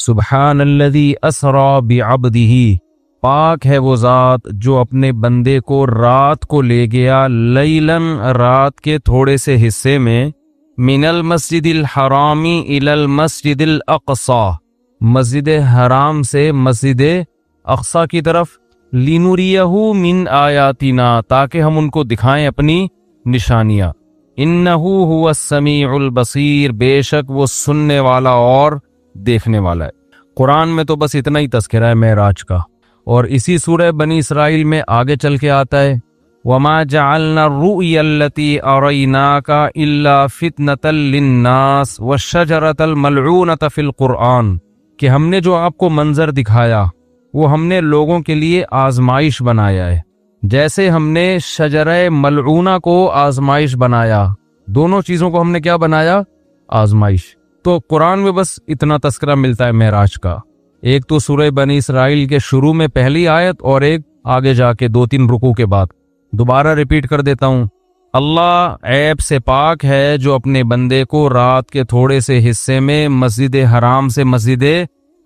سبحان الذی اسری بعبدہ، پاک ہے وہ ذات جو اپنے بندے کو رات کو لے گیا، لیلاً رات کے تھوڑے سے حصے میں، من المسجد الحرام الی المسجد الاقصی، مسجد حرام سے مسجد اقصی کی طرف، لنریہ من آیاتنا، تاکہ ہم ان کو دکھائیں اپنی نشانیاں، انہ هو السمیع البصیر، بے شک وہ سننے والا اور دیکھنے والا ہے۔ قرآن میں تو بس اتنا ہی تذکرہ ہے معراج کا، اور اسی سورہ بنی اسرائیل میں آگے چل کے آتا ہے وَمَا جَعَلْنَا الرُّؤْيَا الَّتِي أَرَيْنَاكَ إِلَّا فِتْنَةً لِلنَّاسِ وَالشَّجَرَةَ الْمَلْعُونَةَ فِي الْقُرْآنِ، کہ ہم نے جو آپ کو منظر دکھایا وہ ہم نے لوگوں کے لیے آزمائش بنایا ہے، جیسے ہم نے شجرہ ملعونہ کو آزمائش بنایا، دونوں چیزوں کو ہم نے کیا بنایا؟ آزمائش۔ تو قرآن میں بس اتنا تذکرہ ملتا ہے معراج کا، ایک تو سورہ بنی اسرائیل کے شروع میں پہلی آیت، اور ایک آگے جا کے 2-3 رکوع کے بعد۔ دوبارہ ریپیٹ کر دیتا ہوں، اللہ عیب سے پاک ہے جو اپنے بندے کو رات کے تھوڑے سے حصے میں مسجد حرام سے مسجد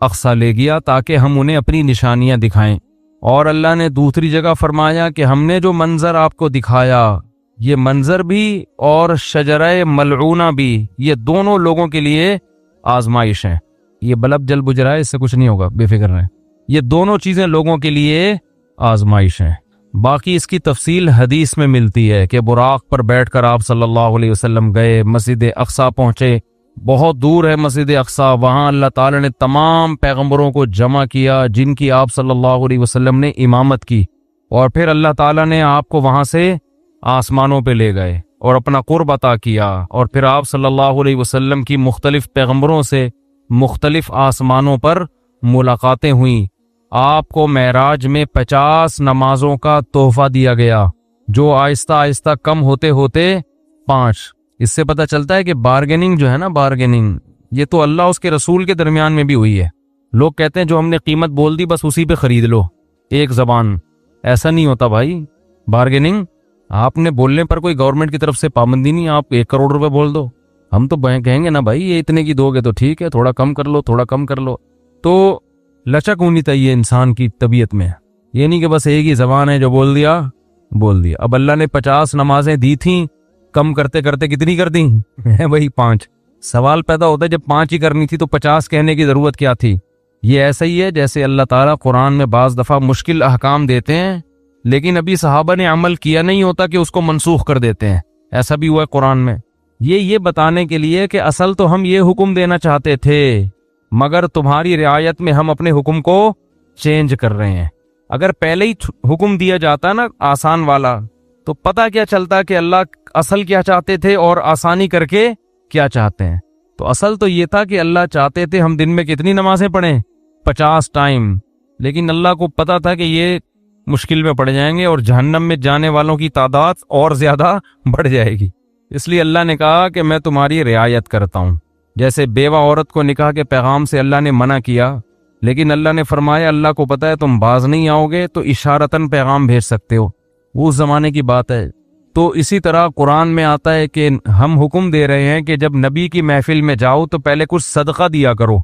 اقصی لے گیا تاکہ ہم انہیں اپنی نشانیاں دکھائیں، اور اللہ نے دوسری جگہ فرمایا کہ ہم نے جو منظر آپ کو دکھایا، یہ منظر بھی اور شجرہ ملعونہ بھی، یہ دونوں لوگوں کے لیے آزمائش ہیں۔ یہ بلب جل بجھ رہا ہے، اس سے کچھ نہیں ہوگا، بے فکر رہیں، یہ دونوں چیزیں لوگوں کے لیے آزمائش ہیں۔ باقی اس کی تفصیل حدیث میں ملتی ہے کہ براق پر بیٹھ کر آپ صلی اللہ علیہ وسلم گئے، مسجد اقصی پہنچے، بہت دور ہے مسجد اقصی، وہاں اللہ تعالیٰ نے تمام پیغمبروں کو جمع کیا جن کی آپ صلی اللہ علیہ وسلم نے امامت کی، اور پھر اللہ تعالیٰ نے آپ کو وہاں سے آسمانوں پہ لے گئے اور اپنا قرب عطا کیا، اور پھر آپ صلی اللہ علیہ وسلم کی مختلف پیغمبروں سے مختلف آسمانوں پر ملاقاتیں ہوئیں۔ آپ کو معراج میں 50 نمازوں کا تحفہ دیا گیا، جو آہستہ آہستہ کم ہوتے ہوتے 5۔ اس سے پتہ چلتا ہے کہ بارگیننگ جو ہے نا، بارگیننگ یہ تو اللہ اس کے رسول کے درمیان میں بھی ہوئی ہے۔ لوگ کہتے ہیں جو ہم نے قیمت بول دی بس اسی پہ خرید لو، ایک زبان، ایسا نہیں ہوتا بھائی۔ بارگیننگ آپ نے بولنے پر کوئی گورنمنٹ کی طرف سے پابندی نہیں، آپ 1 کروڑ روپے بول دو، ہم تو کہیں گے نا بھائی یہ اتنے کی دو گے تو ٹھیک ہے، تھوڑا کم کر لو، تھوڑا کم کر لو۔ تو لچک ہونی چاہیے انسان کی طبیعت میں، یہ نہیں کہ بس ایک ہی زبان ہے جو بول دیا بول دیا۔ اب اللہ نے 50 نمازیں دی تھیں، کم کرتے کرتے کتنی کر دیں ہیں؟ وہی 5۔ سوال پیدا ہوتا ہے جب 5 ہی کرنی تھی تو 50 کہنے کی ضرورت کیا تھی؟ یہ ایسا ہی ہے جیسے اللہ تعالیٰ قرآن میں بعض دفعہ مشکل احکام دیتے ہیں لیکن ابھی صحابہ نے عمل کیا نہیں ہوتا کہ اس کو منسوخ کر دیتے ہیں، ایسا بھی ہوا ہے قرآن میں۔ یہ بتانے کے لیے کہ اصل تو ہم یہ حکم دینا چاہتے تھے مگر تمہاری رعایت میں ہم اپنے حکم کو چینج کر رہے ہیں۔ اگر پہلے ہی حکم دیا جاتا نا آسان والا تو پتہ کیا چلتا کہ اللہ اصل کیا چاہتے تھے اور آسانی کر کے کیا چاہتے ہیں۔ تو اصل تو یہ تھا کہ اللہ چاہتے تھے ہم دن میں کتنی نمازیں پڑھیں؟ 50 ٹائم، لیکن اللہ کو پتہ تھا کہ یہ مشکل میں پڑ جائیں گے اور جہنم میں جانے والوں کی تعداد اور زیادہ بڑھ جائے گی، اس لیے اللہ نے کہا کہ میں تمہاری رعایت کرتا ہوں۔ جیسے بیوہ عورت کو نکاح کے پیغام سے اللہ نے منع کیا لیکن اللہ نے فرمایا اللہ کو پتہ ہے تم باز نہیں آؤ گے تو اشارتاً پیغام بھیج سکتے ہو، وہ اس زمانے کی بات ہے۔ تو اسی طرح قرآن میں آتا ہے کہ ہم حکم دے رہے ہیں کہ جب نبی کی محفل میں جاؤ تو پہلے کچھ صدقہ دیا کرو۔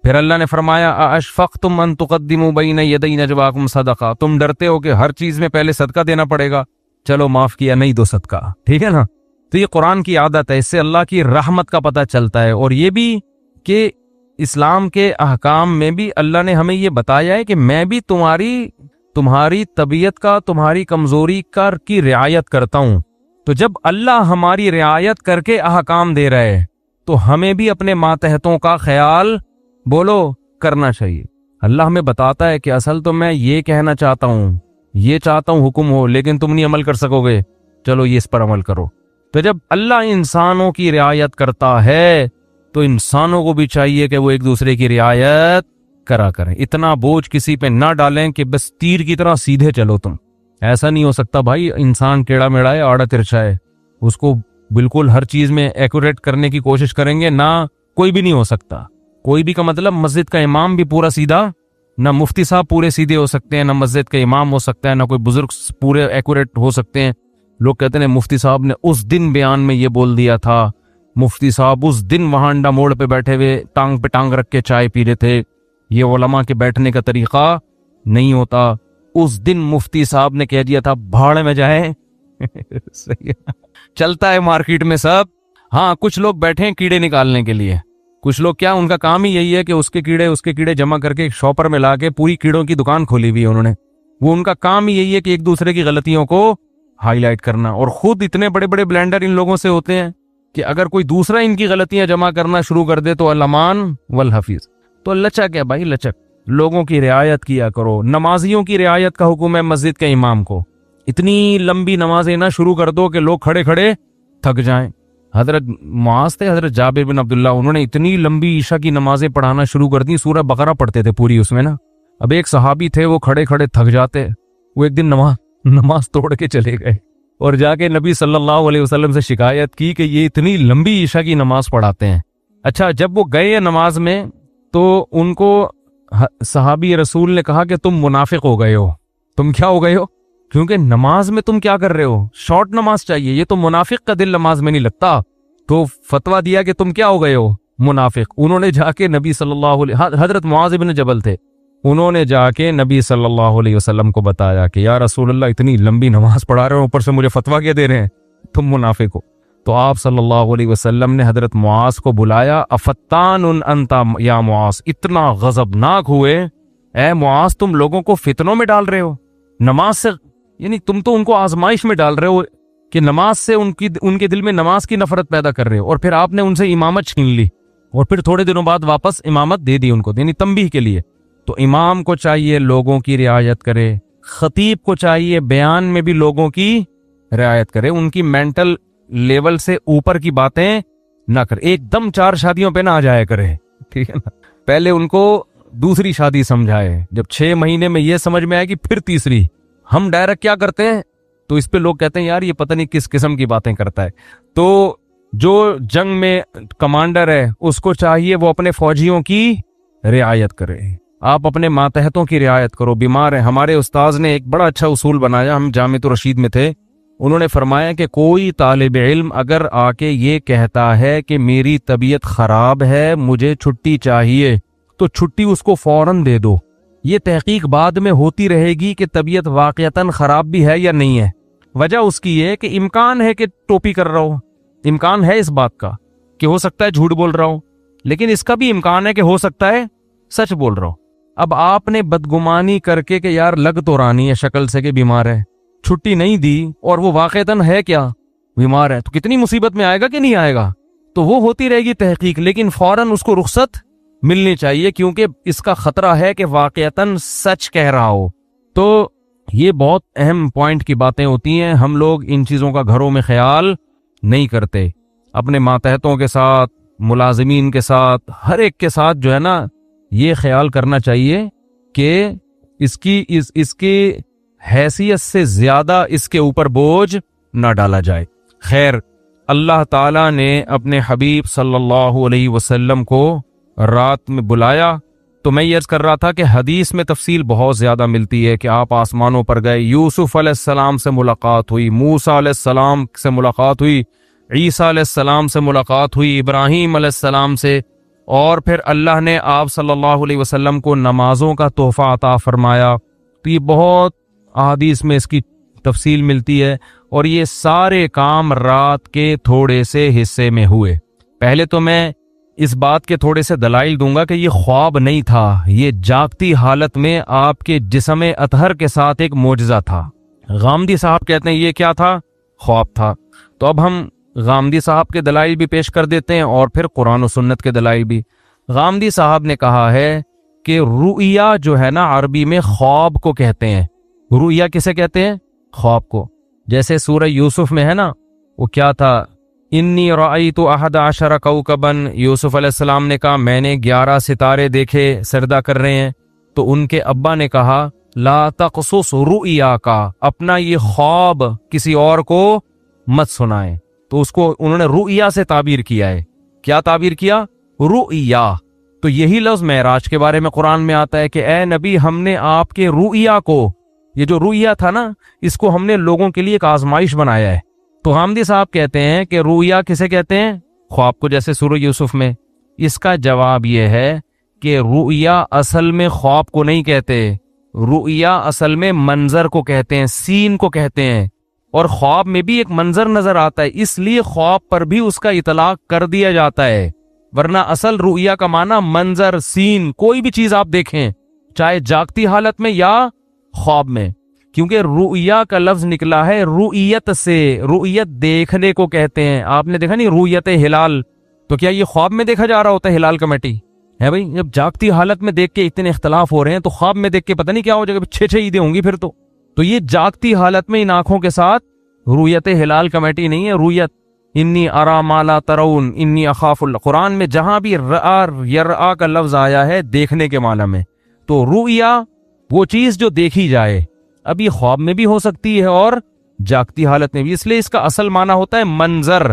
پھر اللہ نے فرمایا اشفقتم ان تقدموا بین یدی نجواکم صدقہ، تم ڈرتے ہو کہ ہر چیز میں پہلے صدقہ دینا پڑے گا، چلو معاف کیا، نہیں دو صدقہ، ٹھیک ہے نا۔ تو یہ قرآن کی عادت ہے، اس سے اللہ کی رحمت کا پتہ چلتا ہے، اور یہ بھی کہ اسلام کے احکام میں بھی اللہ نے ہمیں یہ بتایا ہے کہ میں بھی تمہاری طبیعت کا، تمہاری کمزوری کی رعایت کرتا ہوں۔ تو جب اللہ ہماری رعایت کر کے احکام دے رہا ہے تو ہمیں بھی اپنے ماتحتوں کا خیال بولو کرنا چاہیے۔ اللہ ہمیں بتاتا ہے کہ اصل تو میں یہ کہنا چاہتا ہوں، یہ چاہتا ہوں حکم ہو، لیکن تم نہیں عمل کر سکو گے، چلو یہ اس پر عمل کرو۔ تو جب اللہ انسانوں کی رعایت کرتا ہے تو انسانوں کو بھی چاہیے کہ وہ ایک دوسرے کی رعایت کرا کریں، اتنا بوجھ کسی پہ نہ ڈالیں کہ بس تیر کی طرح سیدھے چلو تم، ایسا نہیں ہو سکتا بھائی۔ انسان ٹیڑھا میڑھا ہے، آڑا ترچھا ہے، اس کو بالکل ہر چیز میں ایکوریٹ کرنے کی کوشش کریں گے نہ، کوئی بھی نہیں ہو سکتا۔ کوئی بھی کا مطلب مسجد کا امام بھی پورا سیدھا، نہ مفتی صاحب پورے سیدھے ہو سکتے ہیں، نہ مسجد کا امام ہو سکتا ہے، نہ کوئی بزرگ پورے ایکوریٹ ہو سکتے ہیں۔ لوگ کہتے ہیں مفتی صاحب نے اس دن بیان میں یہ بول دیا تھا، مفتی صاحب اس دن وہاں انڈا موڑ پہ بیٹھے ہوئے ٹانگ پہ ٹانگ رکھ کے چائے پی رہے تھے، یہ علماء کے بیٹھنے کا طریقہ نہیں ہوتا۔ اس دن مفتی صاحب نے کہہ دیا تھا بھاڑ میں جائیں۔ صحیح ہے، چلتا ہے مارکیٹ میں سب۔ ہاں کچھ لوگ بیٹھے ہیں کیڑے نکالنے کے لیے، کچھ لوگ کیا ان کا کام ہی یہی ہے کہ اس کے کیڑے جمع کر کے ایک شاپر میں لا کے پوری کیڑوں کی دکان کھولی ہوئی ہے انہوں نے۔ وہ ان کا کام ہی یہی ہے کہ ایک دوسرے کی غلطیوں کو ہائی لائٹ کرنا، اور خود اتنے بڑے بڑے بلینڈر ان لوگوں سے ہوتے ہیں کہ اگر کوئی دوسرا ان کی غلطیاں جمع کرنا شروع کر دے تو الامان والحفیظ۔ تو لچک ہے بھائی، لچک، لوگوں کی رعایت کیا کرو۔ نمازیوں کی رعایت کا حکم ہے مسجد کے امام کو۔ اتنی لمبی نمازیں نہ شروع کر دو کہ لوگ کھڑے کھڑے تھک جائیں۔ حضرت معاذ تھے، حضرت جابر بن عبداللہ، انہوں نے اتنی لمبی عشاء کی نمازیں پڑھانا شروع کر دی، سورہ بقرہ پڑھتے تھے پوری اس میں نا۔ اب ایک صحابی تھے، وہ کھڑے کھڑے تھک جاتے، وہ ایک دن نماز توڑ کے چلے گئے اور جا کے نبی صلی اللہ علیہ وسلم سے شکایت کی کہ یہ اتنی لمبی عشاء کی نماز پڑھاتے ہیں۔ اچھا جب وہ گئے نماز میں تو ان کو صحابی رسول نے کہا کہ تم منافق ہو گئے ہو۔ تم کیا ہو گئے ہو؟ کیونکہ نماز میں تم کیا کر رہے ہو؟ شارٹ نماز چاہیے، یہ تو منافق کا دل نماز میں نہیں لگتا۔ تو فتویٰ دیا کہ تم کیا ہو گئے ہو؟ منافق۔ انہوں نے جا کے نبی صلی اللہ علیہ، حضرت معاذ بن جبل تھے، انہوں نے جا کے نبی صلی اللہ علیہ وسلم کو بتایا کہ یا رسول اللہ اتنی لمبی نماز پڑھا رہے ہو، اوپر سے مجھے فتویٰ کیا دے رہے ہیں، تم منافق ہو۔ تو آپ صلی اللہ علیہ وسلم نے حضرت معاذ کو بلایا، افتان انت یا معاذ، اتنا غضبناک ہوئے، اے معاذ تم لوگوں کو فتنوں میں ڈال رہے ہو نماز سے، یعنی تم تو ان کو آزمائش میں ڈال رہے ہو کہ نماز سے ان کے دل میں نماز کی نفرت پیدا کر رہے ہو، اور پھر آپ نے ان سے امامت چھین لی اور پھر تھوڑے دنوں بعد واپس امامت دے دی ان کو، یعنی تنبیہ کے لیے۔ تو امام کو چاہیے لوگوں کی رعایت کرے، خطیب کو چاہیے بیان میں بھی لوگوں کی رعایت کرے، ان کی مینٹل لیول سے اوپر کی باتیں نہ کرے، ایک دم 4 شادیوں پہ نہ آ جایا کرے، ٹھیک ہے نا، پہلے ان کو دوسری شادی سمجھائے، جب 6 مہینے میں یہ سمجھ میں آئے کہ پھر تیسری۔ ہم ڈائریکٹ کیا کرتے ہیں تو اس پہ لوگ کہتے ہیں یار یہ پتہ نہیں کس قسم کی باتیں کرتا ہے۔ تو جو جنگ میں کمانڈر ہے اس کو چاہیے وہ اپنے فوجیوں کی رعایت کرے، آپ اپنے ماتحتوں کی رعایت کرو۔ بیمار ہیں، ہمارے استاذ نے ایک بڑا اچھا اصول بنایا، ہم جامعۃ الرشید میں تھے، انہوں نے فرمایا کہ کوئی طالب علم اگر آ کے یہ کہتا ہے کہ میری طبیعت خراب ہے، مجھے چھٹی چاہیے، تو چھٹی اس کو فوراً دے دو۔ یہ تحقیق بعد میں ہوتی رہے گی کہ طبیعت واقعتاً خراب بھی ہے یا نہیں ہے۔ وجہ اس کی ہے کہ امکان ہے کہ ٹوپی کر رہا ہو، امکان ہے اس بات کا کہ ہو سکتا ہے جھوٹ بول رہا ہوں، لیکن اس کا بھی امکان ہے کہ ہو سکتا ہے سچ بول رہا ہوں۔ اب آپ نے بدگمانی کر کے کہ یار لگ تو رانی ہے شکل سے کہ بیمار ہے، چھٹی نہیں دی، اور وہ واقعتاً ہے کیا بیمار ہے، تو کتنی مصیبت میں آئے گا کہ نہیں آئے گا؟ تو وہ ہوتی رہے گی تحقیق، لیکن فوراً اس کو رخصت ملنی چاہیے، کیونکہ اس کا خطرہ ہے کہ واقعتاً سچ کہہ رہا ہو۔ تو یہ بہت اہم پوائنٹ کی باتیں ہوتی ہیں، ہم لوگ ان چیزوں کا گھروں میں خیال نہیں کرتے، اپنے ماتحتوں کے ساتھ، ملازمین کے ساتھ، ہر ایک کے ساتھ جو ہے نا یہ خیال کرنا چاہیے کہ اس کی حیثیت سے زیادہ اس کے اوپر بوجھ نہ ڈالا جائے۔ خیر، اللہ تعالیٰ نے اپنے حبیب صلی اللہ علیہ وسلم کو رات میں بلایا، تو میں یہ عرض کر رہا تھا کہ حدیث میں تفصیل بہت زیادہ ملتی ہے کہ آپ آسمانوں پر گئے، یوسف علیہ السلام سے ملاقات ہوئی، موسیٰ علیہ السلام سے ملاقات ہوئی، عیسیٰ علیہ السلام سے ملاقات ہوئی، ابراہیم علیہ السلام سے، اور پھر اللہ نے آپ صلی اللہ علیہ وسلم کو نمازوں کا تحفہ عطا فرمایا۔ تو یہ بہت احادیث میں اس کی تفصیل ملتی ہے، اور یہ سارے کام رات کے تھوڑے سے حصے میں ہوئے۔ پہلے تو میں اس بات کے تھوڑے سے دلائل دوں گا کہ یہ خواب نہیں تھا، یہ جاگتی حالت میں آپ کے جسم اطہر کے ساتھ ایک معجزہ تھا۔ غامدی صاحب کہتے ہیں یہ کیا تھا؟ خواب تھا۔ تو اب ہم غامدی صاحب کے دلائل بھی پیش کر دیتے ہیں اور پھر قرآن و سنت کے دلائل بھی۔ غامدی صاحب نے کہا ہے کہ رؤیا جو ہے نا عربی میں خواب کو کہتے ہیں۔ رؤیا کسے کہتے ہیں؟ خواب کو۔ جیسے سورہ یوسف میں ہے نا، وہ کیا تھا، انی رأیت 11 کوکبا، یوسف علیہ السلام نے کہا میں نے 11 ستارے دیکھے سجدہ کر رہے ہیں، تو ان کے ابا نے کہا لا تقصص رؤیا کا، اپنا یہ خواب کسی اور کو مت سنائیں۔ تو اس کو انہوں نے رؤیا سے تعبیر کیا ہے۔ کیا تعبیر کیا؟ رؤیا۔ تو یہی لفظ معراج کے بارے میں قرآن میں آتا ہے کہ اے نبی ہم نے آپ کے رؤیا کو، یہ جو رؤیا تھا نا، اس کو ہم نے لوگوں کے لیے ایک آزمائش بنایا ہے۔ تو غامدی صاحب کہتے ہیں کہ رؤیا کسے کہتے ہیں؟ خواب کو، جیسے سورہ یوسف میں۔ اس کا جواب یہ ہے کہ رؤیا اصل میں خواب کو نہیں کہتے، رؤیا اصل میں منظر کو کہتے ہیں، سین کو کہتے ہیں، اور خواب میں بھی ایک منظر نظر آتا ہے، اس لیے خواب پر بھی اس کا اطلاق کر دیا جاتا ہے، ورنہ اصل رؤیا کا معنی منظر، سین، کوئی بھی چیز آپ دیکھیں چاہے جاگتی حالت میں یا خواب میں، کیونکہ رؤیا کا لفظ نکلا ہے رؤیت سے، رؤیت دیکھنے کو کہتے ہیں۔ آپ نے دیکھا نہیں رؤیت ہلال، تو کیا یہ خواب میں دیکھا جا رہا ہوتا ہے ہلال کمیٹی ہے بھائی؟ جب جاگتی حالت میں دیکھ کے اتنے اختلاف ہو رہے ہیں تو خواب میں دیکھ کے پتہ نہیں کیا ہو جائے گا، 6 عیدیں ہوں گی پھر تو یہ جاگتی حالت میں ان آنکھوں کے ساتھ رؤیت ہلال کمیٹی نہیں ہے، رؤیت انی ارا ما لا ترون انی اخاف اللہ۔ قرآن میں جہاں بھی رآ یرآ کا لفظ آیا ہے دیکھنے کے معنی میں، تو رؤیا وہ چیز جو دیکھی جائے، اب یہ خواب میں بھی ہو سکتی ہے اور جاگتی حالت میں بھی، اس لیے اس کا اصل معنی ہوتا ہے منظر،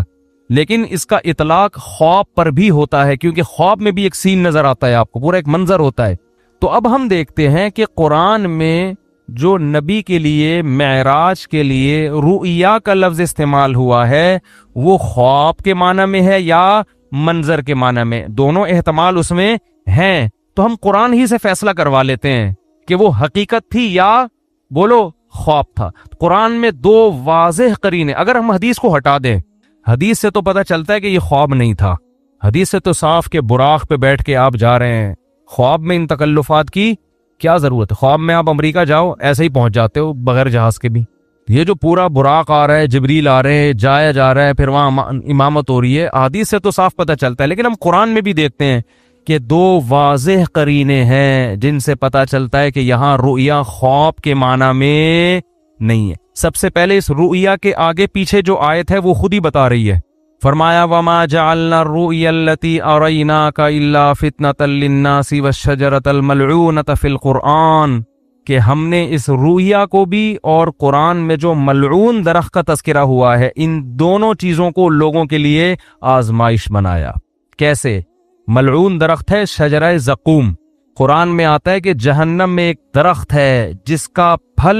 لیکن اس کا اطلاق خواب پر بھی ہوتا ہے، کیونکہ خواب میں بھی ایک سین نظر آتا ہے آپ کو، پورا ایک منظر ہوتا ہے۔ تو اب ہم دیکھتے ہیں کہ قرآن میں جو نبی کے لیے معراج کے لیے رؤیا کا لفظ استعمال ہوا ہے وہ خواب کے معنی میں ہے یا منظر کے معنی میں، دونوں احتمال اس میں ہیں، تو ہم قرآن ہی سے فیصلہ کروا لیتے ہیں کہ وہ حقیقت تھی یا بولو خواب تھا۔ قرآن میں 2 واضح قرینے، اگر ہم حدیث کو ہٹا دیں، حدیث سے تو پتہ چلتا ہے کہ یہ خواب نہیں تھا، حدیث سے تو صاف کہ براق پہ بیٹھ کے آپ جا رہے ہیں، خواب میں ان تکلفات کی کیا ضرورت ہے؟ خواب میں آپ امریکہ جاؤ ایسے ہی پہنچ جاتے ہو بغیر جہاز کے بھی۔ یہ جو پورا براق آ رہا ہے، جبریل آ رہے ہیں، جایا جا رہا ہے، پھر وہاں امامت ہو رہی ہے، حدیث سے تو صاف پتہ چلتا ہے، لیکن ہم قرآن میں بھی دیکھتے ہیں کہ 2 واضح قرینے ہیں جن سے پتہ چلتا ہے کہ یہاں رؤیا خواب کے معنی میں نہیں ہے۔ سب سے پہلے اس رؤیا کے آگے پیچھے جو آیت ہے وہ خود ہی بتا رہی ہے، فرمایا وَمَا جَعَلْنَا الرُّؤْيَا الَّتِي أَرَيْنَاكَ إِلَّا فِتْنَةً لِلنَّاسِ وَالشَّجَرَةَ الْمَلْعُونَةَ فِي الْقُرْآنِ، کہ ہم نے اس رؤیا کو بھی اور قرآن میں جو ملعون درخت کا تذکرہ ہوا ہے ان دونوں چیزوں کو لوگوں کے لیے آزمائش بنایا۔ کیسے؟ ملعون درخت ہے شجرہ زقوم، قرآن میں آتا ہے کہ جہنم میں ایک درخت ہے جس کا پھل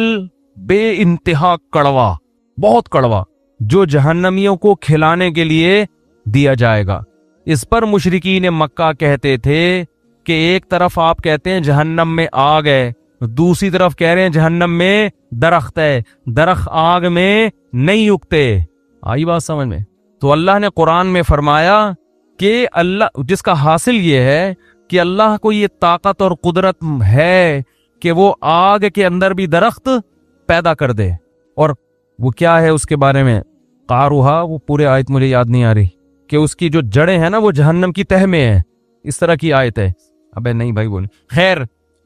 بے انتہا کڑوا، بہت کڑوا، جو جہنمیوں کو کھلانے کے لیے دیا جائے گا۔ اس پر مشرکین مکہ کہتے تھے کہ ایک طرف آپ کہتے ہیں جہنم میں آگ ہے، دوسری طرف کہہ رہے ہیں جہنم میں درخت ہے، درخت آگ میں نہیں اگتے۔ آئی بات سمجھ میں؟ تو اللہ نے قرآن میں فرمایا کہ اللہ، جس کا حاصل یہ ہے کہ اللہ کو یہ طاقت اور قدرت ہے کہ وہ آگ کے اندر بھی درخت پیدا کر دے، اور وہ کیا ہے اس کے بارے میں قاروہا، وہ پورے آیت مجھے یاد نہیں آ رہی، کہ اس کی جو جڑیں ہیں نا وہ جہنم کی تہ میں ہے، اس طرح کی آیت ہے۔ ابے نہیں بھائی بول، خیر،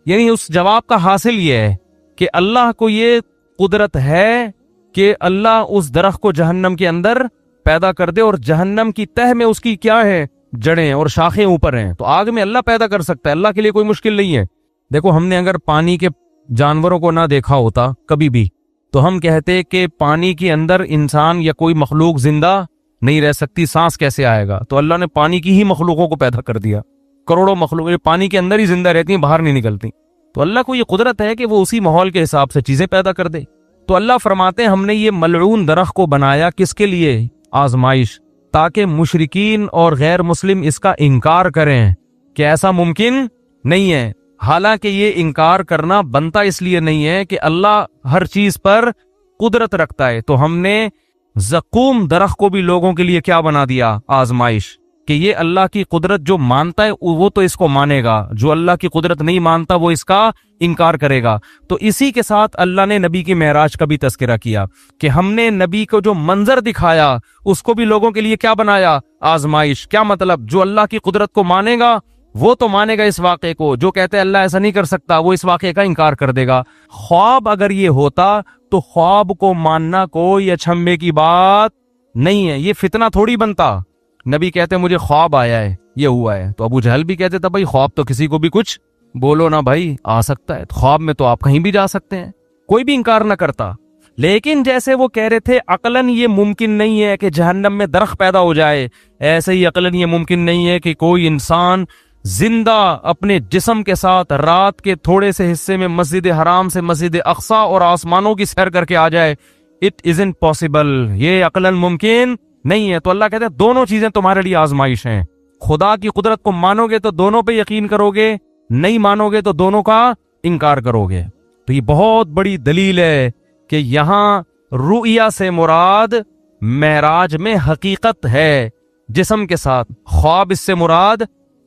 یعنی اس جواب کا حاصل یہ ہے کہ اللہ کو یہ قدرت ہے کہ اللہ اس درخت کو جہنم کے اندر پیدا کر دے، اور جہنم کی تہ میں اس کی کیا ہے؟ جڑیں اور شاخیں اوپر ہیں، تو آگ میں اللہ پیدا کر سکتا ہے، اللہ کے لیے کوئی مشکل نہیں ہے۔ دیکھو ہم نے اگر پانی کے جانوروں کو نہ دیکھا ہوتا کبھی بھی تو ہم کہتے کہ پانی کے اندر انسان یا کوئی مخلوق زندہ نہیں رہ سکتی، سانس کیسے آئے گا؟ تو اللہ نے پانی کی ہی مخلوقوں کو پیدا کر دیا، کروڑوں مخلوق پانی کے اندر ہی زندہ رہتی ہیں، باہر نہیں نکلتی، تو اللہ کو یہ قدرت ہے کہ وہ اسی ماحول کے حساب سے چیزیں پیدا کر دے۔ تو اللہ فرماتے ہیں ہم نے یہ ملعون درخت کو بنایا کس کے لیے؟ آزمائش، تاکہ مشرکین اور غیر مسلم اس کا انکار کریں کہ ایسا ممکن نہیں ہے۔ حالانکہ یہ انکار کرنا بنتا اس لیے نہیں ہے کہ اللہ ہر چیز پر قدرت رکھتا ہے، تو ہم نے زقوم درخت کو بھی لوگوں کے لیے کیا بنا دیا؟ آزمائش، کہ یہ اللہ کی قدرت جو مانتا ہے وہ تو اس کو مانے گا، جو اللہ کی قدرت نہیں مانتا وہ اس کا انکار کرے گا۔ تو اسی کے ساتھ اللہ نے نبی کی معراج کا بھی تذکرہ کیا کہ ہم نے نبی کو جو منظر دکھایا اس کو بھی لوگوں کے لیے کیا بنایا؟ آزمائش۔ کیا مطلب؟ جو اللہ کی قدرت کو مانے گا وہ تو مانے گا اس واقعے کو، جو کہتے ہیں اللہ ایسا نہیں کر سکتا وہ اس واقعے کا انکار کر دے گا۔ خواب اگر یہ ہوتا تو خواب کو ماننا کوئی اچھمبے کی بات نہیں ہے، یہ فتنہ تھوڑی بنتا۔ نبی کہتے ہیں مجھے خواب آیا ہے، یہ ہوا ہے، تو ابو جہل بھی کہتے تھا بھائی خواب تو کسی کو بھی کچھ بولو نا بھائی آ سکتا ہے، خواب میں تو آپ کہیں بھی جا سکتے ہیں، کوئی بھی انکار نہ کرتا۔ لیکن جیسے وہ کہہ رہے تھے عقلاً یہ ممکن نہیں ہے کہ جہنم میں درخت پیدا ہو جائے، ایسے ہی عقلاً یہ ممکن نہیں ہے کہ کوئی انسان زندہ اپنے جسم کے ساتھ رات کے تھوڑے سے حصے میں مسجد حرام سے مسجد اقصیٰ اور آسمانوں کی سیر کر کے آ جائے۔ اٹ isn't possible، یہ عقلاً ممکن نہیں ہے۔ تو اللہ کہتے ہیں دونوں چیزیں تمہارے لیے آزمائش ہیں، خدا کی قدرت کو مانو گے تو دونوں پہ یقین کرو گے، نہیں مانو گے تو دونوں کا انکار کرو گے۔ تو یہ بہت بڑی دلیل ہے کہ یہاں رؤیا سے مراد معراج میں حقیقت ہے جسم کے ساتھ، خواب اس سے مراد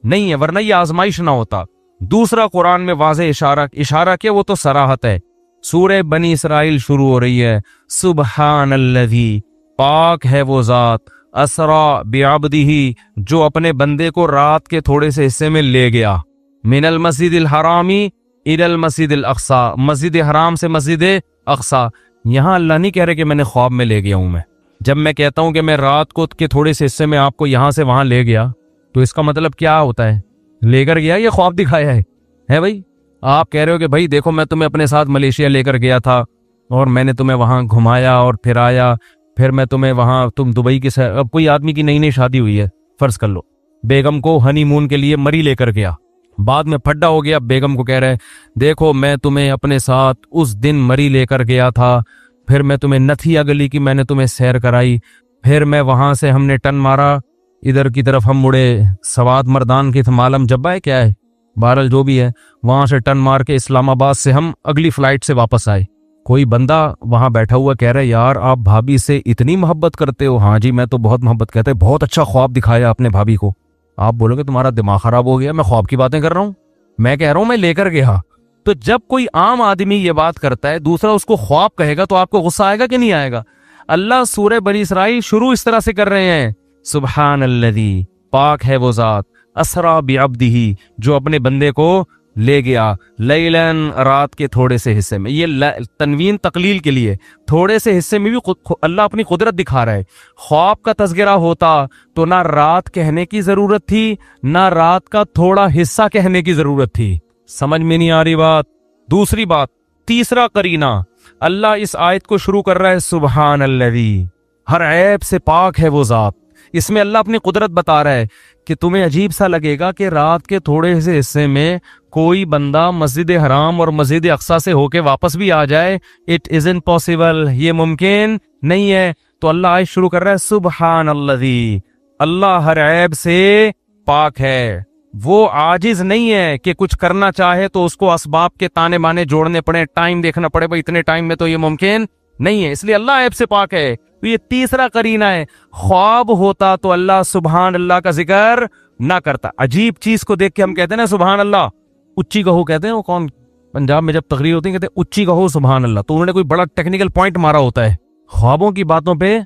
نہیں ہے، ورنہ یہ آزمائش نہ ہوتا۔ دوسرا قرآن میں واضح اشارہ کیا، وہ تو صراحت ہے۔ سورہ بنی اسرائیل شروع ہو رہی ہے، سبحان الذی، پاک ہے وہ ذات، اسرا بعبدہ، جو اپنے بندے کو رات کے تھوڑے سے حصے میں لے گیا، من المسجد الحرامی الی المسجد الاقصی، مسجد حرام سے مسجد اقصی۔ یہاں اللہ نہیں کہہ رہے کہ میں نے خواب میں لے گیا ہوں میں۔ جب میں کہتا ہوں کہ میں رات کو کے تھوڑے سے حصے میں آپ کو یہاں سے وہاں لے گیا، تو اس کا مطلب کیا ہوتا ہے؟ لے کر گیا یا خواب دکھایا ہے بھائی؟ آپ کہہ رہے ہو کہ بھائی دیکھو میں تمہیں اپنے ساتھ ملیشیا لے کر گیا تھا اور میں نے تمہیں وہاں گھمایا اور پھرایا، پھر میں تمہیں وہاں، تم دبئی کی اب کوئی آدمی کی نئی نئی شادی ہوئی ہے، فرض کر لو، بیگم کو ہنی مون کے لیے مری لے کر گیا، بعد میں پھڈا ہو گیا، بیگم کو کہہ رہے دیکھو میں تمہیں اپنے ساتھ اس دن مری لے کر گیا تھا، پھر میں تمہیں نتھیا گلی کی میں نے تمہیں سیر کرائی، پھر میں وہاں سے ہم نے ٹن مارا ادھر کی طرف، ہم مڑے سوات مردان کی معلوم جبا ہے کیا ہے، بہرحال جو بھی ہے، وہاں سے ٹن مار کے اسلام آباد سے ہم اگلی فلائٹ سے واپس آئے۔ کوئی بندہ وہاں بیٹھا ہوا کہہ رہا ہے یار آپ بھابھی سے اتنی محبت کرتے ہو؟ ہاں جی میں تو بہت محبت کرتا ہے، بہت اچھا خواب دکھایا اپنے بھابھی کو۔ آپ بولو گے تمہارا دماغ خراب ہو گیا، میں خواب کی باتیں کر رہا ہوں، میں کہہ رہا ہوں میں لے کر گیا۔ تو جب کوئی عام آدمی یہ بات کرتا ہے، دوسرا اس کو خواب کہے گا، تو آپ کو غصہ آئے گا کہ نہیں آئے گا؟ اللہ سورہ بنی اسرائیل شروع اس طرح سے کر رہے ہیں، سبحان الذی، پاک ہے وہ ذات، اسرا بعبدہ، جو اپنے بندے کو لے گیا، لیلن، رات کے تھوڑے سے حصے میں۔ یہ تنوین تقلیل کے لیے، تھوڑے سے حصے میں بھی اللہ اپنی قدرت دکھا رہا ہے۔ خواب کا تذکرہ ہوتا تو نہ رات کہنے کی ضرورت تھی، نہ رات کا تھوڑا حصہ کہنے کی ضرورت تھی۔ سمجھ میں نہیں آ رہی بات؟ دوسری بات، تیسرا قرینہ، اللہ اس آیت کو شروع کر رہا ہے سبحان الذی، ہر عیب سے پاک ہے وہ ذات۔ اس میں اللہ اپنی قدرت بتا رہا ہے کہ تمہیں عجیب سا لگے گا کہ رات کے تھوڑے سے حصے میں کوئی بندہ مسجد حرام اور مسجد اقصی سے ہو کے واپس بھی آ جائے، اٹ ازنٹ پاسبل، یہ ممکن نہیں ہے۔ تو اللہ آیت شروع کر رہا ہے سبحان الذی، اللہ ہر عیب سے پاک ہے، وہ عاجز نہیں ہے کہ کچھ کرنا چاہے تو اس کو اسباب کے تانے بانے جوڑنے پڑے، ٹائم دیکھنا پڑے، بھائی اتنے ٹائم میں تو یہ ممکن نہیں ہے، اس لیے اللہ عیب سے پاک ہے۔ تو یہ تیسرا قرینہ ہے۔ خواب ہوتا تو اللہ سبحان اللہ کا ذکر نہ کرتا۔ عجیب چیز کو دیکھ کے ہم کہتے ہیں نا سبحان اللہ، اچھی کہو کہتے ہیں، وہ کون پنجاب میں جب تقریر ہوتی ہے کہتے ہیں اچھی کہو سبحان اللہ، تو انہوں نے کوئی بڑا ٹیکنیکل پوائنٹ مارا ہوتا ہے۔ خوابوں کی باتوں پہ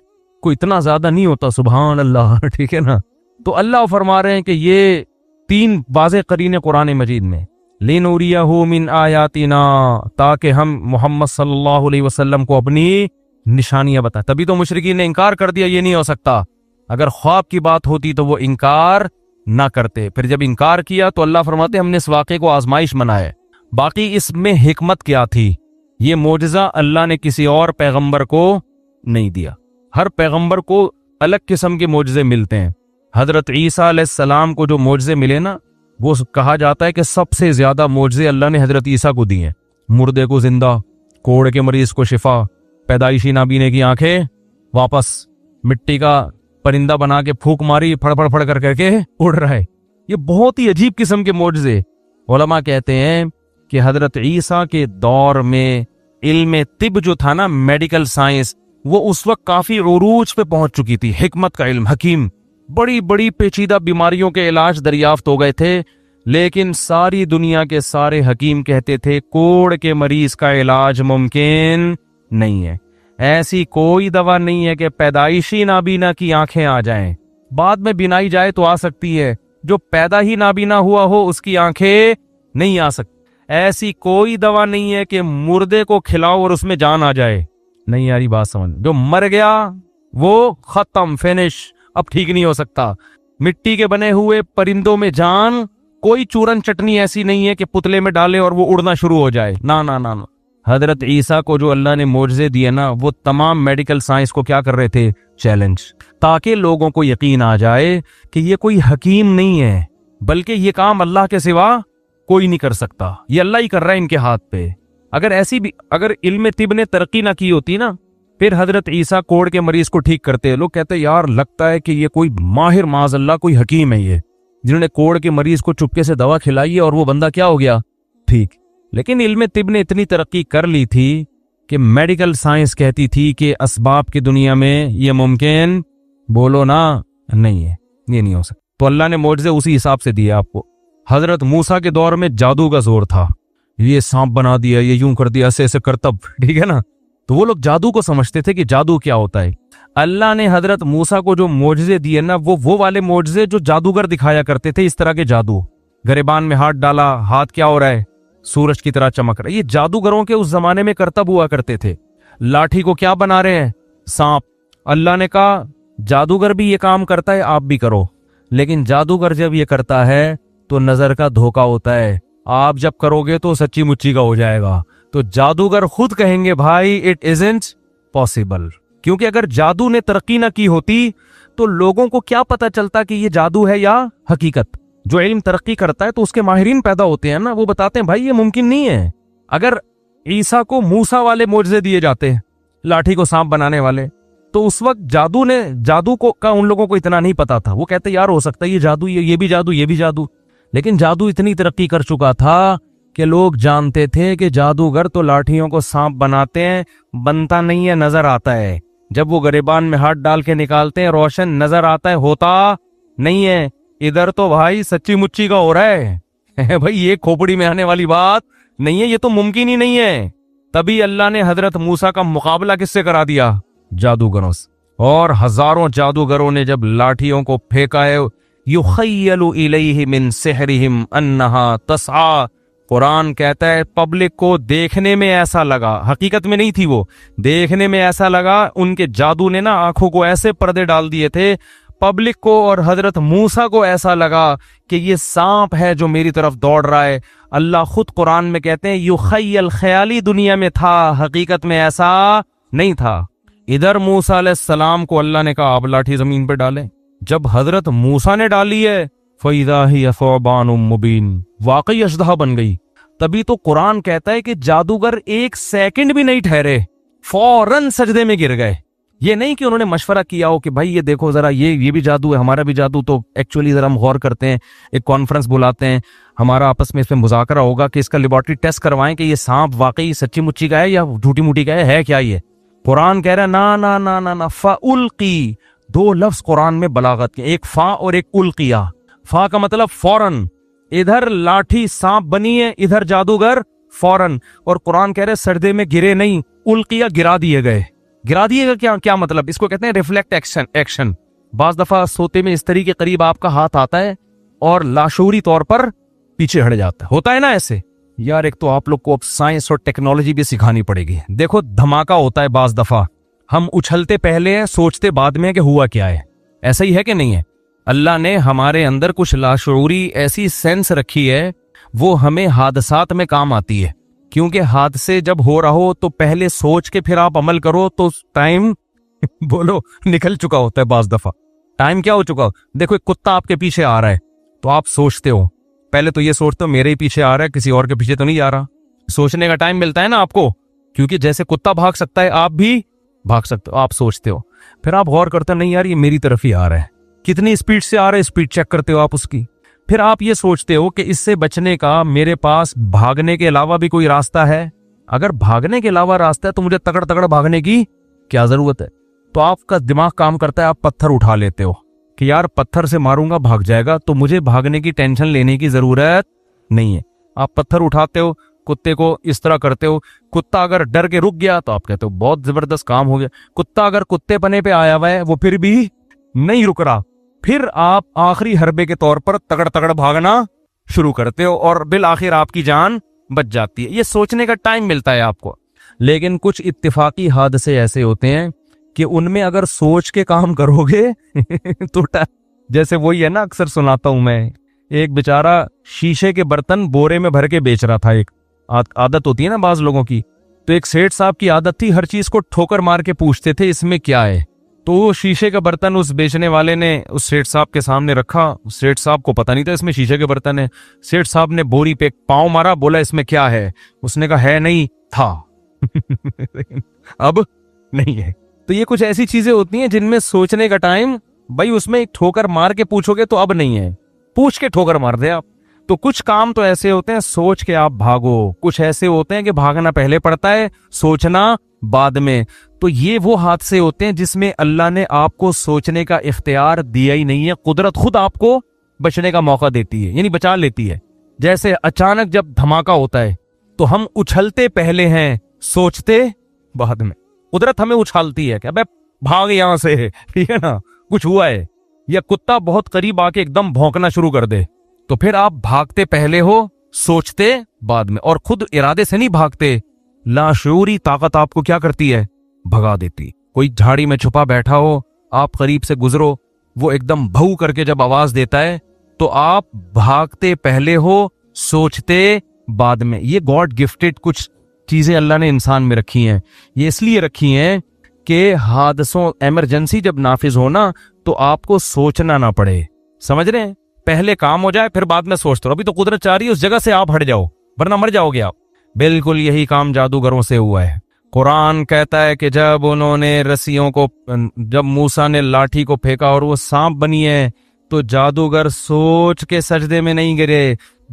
کوئی اتنا زیادہ نہیں ہوتا سبحان اللہ، ٹھیک ہے نا؟ تو اللہ فرما رہے ہیں کہ یہ تین واضح قرینے قرآن مجید میں، لِنُرِيَهُ مِنْ آیَاتِنَا، تاکہ ہم محمد صلی اللہ علیہ وسلم کو اپنی نشانیاں بتائیں۔ تبھی تو مشرکین نے انکار کر دیا، یہ نہیں ہو سکتا۔ اگر خواب کی بات ہوتی تو وہ انکار نہ کرتے، پھر جب انکار کیا تو اللہ فرماتے ہم نے اس واقعے کو آزمائش بنایا۔ باقی اس میں حکمت کیا تھی؟ یہ معجزہ اللہ نے کسی اور پیغمبر کو نہیں دیا۔ ہر پیغمبر کو الگ قسم کے معجزے ملتے ہیں۔ حضرت عیسیٰ علیہ السلام کو جو معجزے ملے نا، وہ کہا جاتا ہے کہ سب سے زیادہ معجزے اللہ نے حضرت عیسیٰ کو دیے ہیں۔ مردے کو زندہ، کوڑ کے مریض کو شفا، پیدائشی نابینے کی آنکھیں واپس، مٹی کا پرندہ بنا کے پھونک ماری، پھڑ پھڑ پھڑ کر کے اڑ رہا ہے۔ یہ بہت ہی عجیب قسم کے معجزے۔ علماء کہتے ہیں کہ حضرت عیسیٰ کے دور میں علم طب جو تھا نا، میڈیکل سائنس، وہ اس وقت کافی عروج پہ پہنچ چکی تھی۔ حکمت کا علم، حکیم، بڑی بڑی پیچیدہ بیماریوں کے علاج دریافت ہو گئے تھے، لیکن ساری دنیا کے سارے حکیم کہتے تھے کوڑ کے مریض کا علاج ممکن نہیں ہے۔ ایسی کوئی دوا نہیں ہے کہ پیدائشی نابینا کی آنکھیں آ جائیں، بعد میں بینائی جائے تو آ سکتی ہے، جو پیدا ہی نابینا ہوا ہو اس کی آنکھیں نہیں آ سکتی۔ ایسی کوئی دوا نہیں ہے کہ مردے کو کھلاؤ اور اس میں جان آ جائے۔ نہیں یاری بات سمجھ، جو مر گیا وہ ختم، فینش، اب ٹھیک نہیں ہو سکتا۔ مٹی کے بنے ہوئے پرندوں میں جان، کوئی چورن چٹنی ایسی نہیں ہے کہ پتلے میں ڈالے اور وہ اڑنا شروع ہو جائے، نا نا نا نا۔ حضرت عیسیٰ کو جو اللہ نے معجزے دیے نا، وہ تمام میڈیکل سائنس کو کیا کر رہے تھے؟ چیلنج، تاکہ لوگوں کو یقین آ جائے کہ یہ کوئی حکیم نہیں ہے، بلکہ یہ کام اللہ کے سوا کوئی نہیں کر سکتا، یہ اللہ ہی کر رہا ہے ان کے ہاتھ پہ۔ اگر علم طب نے ترقی نہ کی ہوتی نا، پھر حضرت عیسیٰ کوڑ کے مریض کو ٹھیک کرتے، لوگ کہتے یار لگتا ہے کہ یہ کوئی ماہر، معاذ اللہ کوئی حکیم ہے یہ، جنہوں نے کوڑ کے مریض کو چپکے سے دوا کھلائی ہے اور وہ بندہ کیا ہو گیا؟ ٹھیک. لیکن علم طب نے اتنی ترقی کر لی تھی کہ میڈیکل سائنس کہتی تھی کہ اسباب کی دنیا میں یہ ممکن بولو نا نہیں ہے، یہ نہیں ہو سکتا. تو اللہ نے معجزے اسی حساب سے دیے آپ کو. حضرت موسیٰ کے دور میں جادو کا زور تھا، یہ سانپ بنا دیا، یہ یوں کر دیا، ایسے ایسے کرتب، ٹھیک ہے نا. تو وہ لوگ جادو کو سمجھتے تھے کہ جادو کیا ہوتا ہے. اللہ نے حضرت موسیٰ کو جو معجزے دیے نا، وہ والے معجزے جو جادوگر دکھایا کرتے تھے، اس طرح کے جادو. گریبان میں ہاتھ ڈالا، ہاتھ کیا ہو رہا ہے؟ سورج کی طرح چمک رہا ہے. یہ جادوگروں کے اس زمانے میں کرتب ہوا کرتے تھے. لاٹھی کو کیا بنا رہے ہیں؟ سانپ. اللہ نے کہا جادوگر بھی یہ کام کرتا ہے، آپ بھی کرو. لیکن جادوگر جب یہ کرتا ہے تو نظر کا دھوکا ہوتا ہے، آپ جب کرو گے تو سچی مچی کا ہو جائے گا. تو جادوگر خود کہیں گے بھائی اٹ ازنٹ پاسبل، کیونکہ اگر جادو نے ترقی نہ کی ہوتی تو لوگوں کو کیا پتا چلتا کہ یہ جادو ہے یا حقیقت. جو علم ترقی کرتا ہے تو اس کے ماہرین پیدا ہوتے ہیں نا، وہ بتاتے ہیں بھائی یہ ممکن نہیں ہے. اگر عیسیٰ کو موسیٰ والے معجزے دیے جاتے، لاٹھی کو سانپ بنانے والے، تو اس وقت جادو کو کا ان لوگوں کو اتنا نہیں پتا تھا. وہ کہتے یار ہو سکتا ہے یہ جادو، یہ بھی جادو، یہ بھی جادو. لیکن جادو اتنی ترقی کر چکا تھا کہ لوگ جانتے تھے کہ جادوگر تو لاٹھیوں کو سانپ بناتے ہیں، بنتا نہیں ہے، نظر آتا ہے. جب وہ گریبان میں ہاتھ ڈال کے نکالتے ہیں روشن نظر آتا ہے، ہوتا نہیں ہے. ادھر تو بھائی سچی مچی کا ہو رہا ہے بھائی، یہ کھوپڑی میں آنے والی بات نہیں ہے، یہ تو ممکن ہی نہیں ہے. تبھی اللہ نے حضرت موسیٰ کا مقابلہ کس سے کرا دیا؟ جادوگروں سے. اور ہزاروں جادوگروں نے جب لاٹھیوں کو پھینکا ہے، یخیل الیہ من سحرہم انہا تسعی. قرآن کہتا ہے پبلک کو دیکھنے میں ایسا لگا، حقیقت میں نہیں تھی، وہ دیکھنے میں ایسا لگا، ان کے جادو نے نا آنکھوں کو ایسے پردے ڈال دیے تھے، پبلک کو اور حضرت موسیٰ کو ایسا لگا کہ یہ سانپ ہے جو میری طرف دوڑ رہا ہے. اللہ خود قرآن میں کہتے ہیں یخیل، خیالی دنیا میں تھا، حقیقت میں ایسا نہیں تھا. ادھر موسیٰ علیہ السلام کو اللہ نے کہا آپ لاٹھی زمین پہ ڈالیں. جب حضرت موسیٰ نے ڈالی ہے فَإِذَا هِيَ ثُعْبَانٌ مُبِينٌ، واقعی اژدہا بن گئی. تبھی تو قرآن کہتا ہے کہ جادوگر ایک سیکنڈ بھی نہیں ٹھہرے، فوراً سجدے میں گر گئے. یہ نہیں کہ انہوں نے مشورہ کیا ہو کہ بھائی یہ دیکھو ذرا یہ بھی جادو ہے، ہمارا بھی جادو، تو ایکچولی ذرا ہم غور کرتے ہیں، ایک کانفرنس بلاتے ہیں، ہمارا آپس میں اس پہ مذاکرہ ہوگا کہ اس کا لیبارٹری ٹیسٹ کروائیں کہ یہ سانپ واقعی سچی مچی کا ہے یا جھوٹی موٹی کا ہے کیا یہ. قرآن کہہ رہا ہے نا نا نا نا نا. فَأُلْقِي، دو لفظ قرآن میں بلاغت کے، ایک فا اور ایک القیہ. فا کا مطلب فوراً، ادھر لاٹھی سانپ بنی ہے، ادھر جادوگر فوراً. اور قرآن کہہ رہے سجدے میں گرے نہیں، القیہ گرا دیے گئے. گرا دیے گا کیا مطلب؟ اس کو کہتے ہیں ریفلیکٹ ایکشن. بعض دفعہ سوتے میں استری کے قریب آپ کا ہاتھ آتا ہے اور لاشعوری طور پر پیچھے ہٹ جاتا ہے، ہوتا ہے نا ایسے. یار ایک تو آپ لوگ کو اب سائنس اور ٹیکنالوجی بھی سکھانی پڑے گی. دیکھو دھماکہ ہوتا ہے بعض دفعہ، ہم اچھلتے پہلے ہیں، سوچتے بعد میں کہ ہوا کیا ہے. ایسا ہی ہے کہ نہیں ہے؟ اللہ نے ہمارے اندر کچھ لاشعوری ایسی سینس رکھی ہے، وہ ہمیں حادثات میں کام آتی ہے. کیونکہ حادثے جب ہو رہا ہو تو پہلے سوچ کے پھر آپ عمل کرو تو ٹائم بولو نکل چکا ہوتا ہے. بعض دفعہ ٹائم کیا ہو چکا ہو. دیکھو ایک کتا آپ کے پیچھے آ رہا ہے تو آپ سوچتے ہو، پہلے تو یہ سوچتے ہو میرے ہی پیچھے آ رہا ہے، کسی اور کے پیچھے تو نہیں آ رہا. سوچنے کا ٹائم ملتا ہے نا آپ کو، کیونکہ جیسے کتا بھاگ سکتا ہے آپ بھی بھاگ سکتے ہو. آپ سوچتے ہو، پھر آپ غور کرتے ہو نہیں یار یہ میری طرف ہی آ رہا ہے، کتنی اسپیڈ سے آ رہا ہے، اسپیڈ چیک کرتے ہو آپ اس کی. پھر آپ یہ سوچتے ہو کہ اس سے بچنے کا میرے پاس بھاگنے کے علاوہ بھی کوئی راستہ ہے. اگر بھاگنے کے علاوہ راستہ ہے تو مجھے تگڑ بھاگنے کی کیا ضرورت ہے. تو آپ کا دماغ کام کرتا ہے، آپ پتھر اٹھا لیتے ہو کہ یار پتھر سے ماروں گا بھاگ جائے گا تو مجھے بھاگنے کی ٹینشن لینے کی ضرورت نہیں ہے. آپ پتھر اٹھاتے ہو، کتے کو اس طرح کرتے ہو. کتا اگر ڈر کے رک گیا تو آپ کہتے ہو بہت زبردست کام ہو گیا. کتا اگر کتے پنے پہ آیا ہوا ہے وہ پھر بھی نہیں رک رہا، پھر آپ آخری حربے کے طور پر تگڑ بھاگنا شروع کرتے ہو اور بالآخر آپ کی جان بچ جاتی ہے. یہ سوچنے کا ٹائم ملتا ہے آپ کو. لیکن کچھ اتفاقی حادثے ایسے ہوتے ہیں کہ ان میں اگر سوچ کے کام کرو گے تو جیسے وہی ہے نا، اکثر سناتا ہوں میں، ایک بیچارہ شیشے کے برتن بورے میں بھر کے بیچ رہا تھا. ایک عادت ہوتی ہے نا بعض لوگوں کی، تو ایک سیٹھ صاحب کی عادت تھی ہر چیز کو ٹھوکر مار کے پوچھتے تھے اس میں کیا ہے. تو وہ شیشے کا برتن اس بیچنے والے نے اس سیٹھ صاحب کے سامنے رکھا. سیٹھ صاحب کو پتہ نہیں تھا اس میں شیشے کے برتن ہے. سیٹھ صاحب نے بوری پہ پاؤں مارا، بولا اس میں کیا ہے؟ اس نے کہا ہے نہیں تھا اب نہیں ہے. تو یہ کچھ ایسی چیزیں ہوتی ہیں جن میں سوچنے کا ٹائم، بھائی اس میں ایک ٹھوکر مار کے پوچھو گے تو اب نہیں ہے. پوچھ کے ٹھوکر مار دے آپ. تو کچھ کام تو ایسے ہوتے ہیں سوچ کے آپ بھاگو, کچھ ایسے ہوتے ہیں کہ بھاگنا پہلے پڑتا ہے, سوچنا بعد میں. تو یہ وہ حادثے ہوتے ہیں جس میں اللہ نے آپ کو سوچنے کا اختیار دیا ہی نہیں ہے, قدرت خود آپ کو بچنے کا موقع دیتی ہے, یعنی بچا لیتی ہے. جیسے اچانک جب دھماکہ ہوتا ہے تو ہم اچھلتے پہلے ہیں, سوچتے بعد میں. قدرت ہمیں اچھالتی ہے کہ ابے بھاگ یہاں سے, ٹھیک ہے نا, کچھ ہوا ہے, یا کتا بہت قریب آ کے ایک دم بھونکنا شروع کر دے, تو پھر آپ بھاگتے پہلے ہو, سوچتے بعد میں. اور خود ارادے سے نہیں بھاگتے, لاشعوری طاقت آپ کو کیا کرتی ہے, بھگا دیتی. کوئی جھاڑی میں چھپا بیٹھا ہو, آپ قریب سے گزرو, وہ ایک دم بھو کر کے جب آواز دیتا ہے تو آپ بھاگتے پہلے ہو, سوچتے بعد میں. یہ گاڈ گفٹڈ کچھ چیزیں اللہ نے انسان میں رکھی ہیں. یہ اس لیے رکھی ہیں کہ حادثوں, ایمرجنسی جب نافذ ہونا تو آپ کو سوچنا نہ پڑے. سمجھ رہے ہیں, پہلے کام ہو جائے پھر بعد میں سوچتے رہو. ابھی تو قدرت چاہ رہی ہے اس جگہ سے آپ ہٹ جاؤ ورنہ مر جاؤ گے آپ. بالکل یہی کام جادوگروں سے ہوا ہے. قرآن کہتا ہے کہ جب انہوں نے رسیوں کو, جب موسیٰ نے لاٹھی کو پھینکا اور وہ سانپ بنی ہے, تو جادوگر سوچ کے سجدے میں نہیں